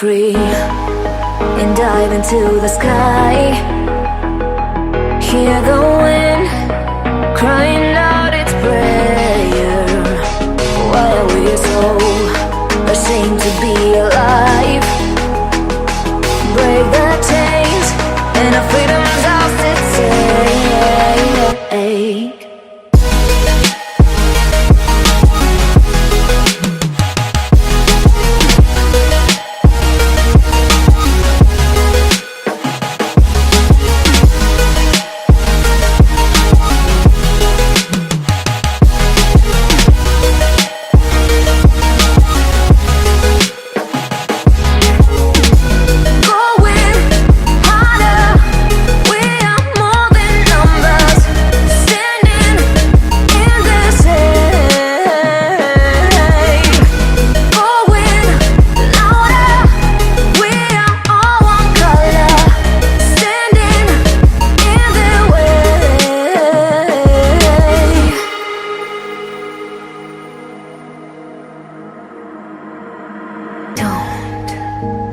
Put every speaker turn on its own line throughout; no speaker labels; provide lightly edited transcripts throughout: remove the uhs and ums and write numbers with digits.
free and dive into the sky. Hear the wind crying out its prayer. Why are we so ashamed to be alive? Break the chains and our freedom's ours to take.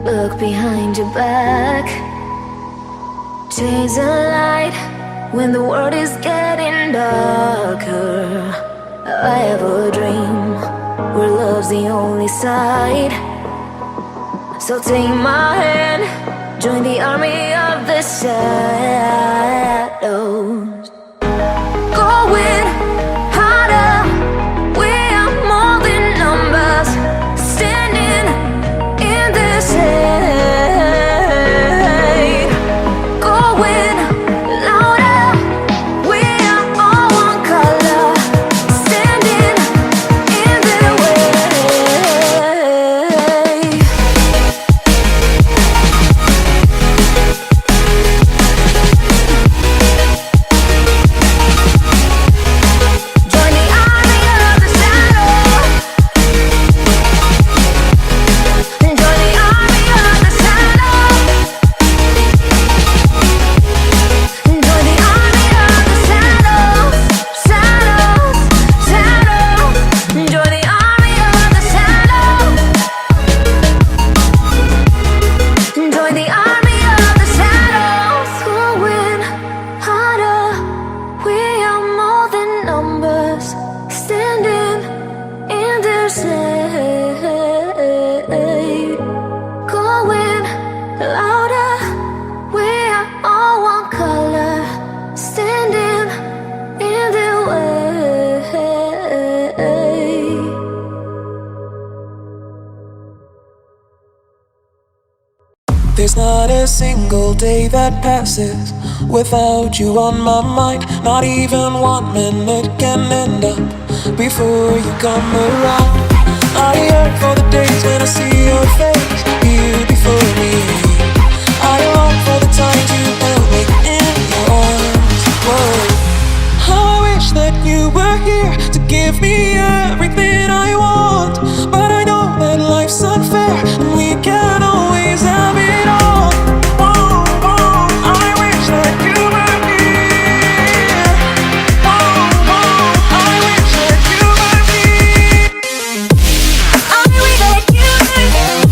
Look behind your back. Chase a light when the world is getting darker. I have a dream where love's the only side. So take my hand, join the army of the shadows. Going harder, we are more than numbers. Standing in the shade, going louder. We are all one color, standing in the way. Join the army of the shadow. Join the army of the shadow. Join the army of the shadows, shadows, shadows. Join the army of the shadows. Join the army of the shadows. Going harder, we are more than numbers. Standing in the shade, going louder. We are all one color, standing in the way.
There's not a single day that passes without you on my mind. Not even 1 minute can end up before you come around. I yearn for the days when I see your face here before me. I long for the times you held me in your arms. Whoa. How I wish that you were here to give me everything I want. But I know that life's unfair and we can't always have it all. Whoa, whoa, I wish that you were here. Whoa, whoa, I wish that you were here.
I wish that you were here.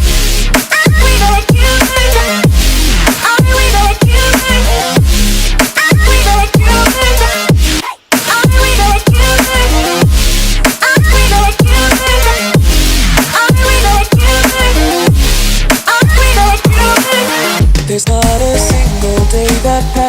I wish that you were here. I wish that you were here. I wish that you were here. I wish that you were here. I wish that you were here. I wish that you were here. I wish that you were here.
There's not a single day that passes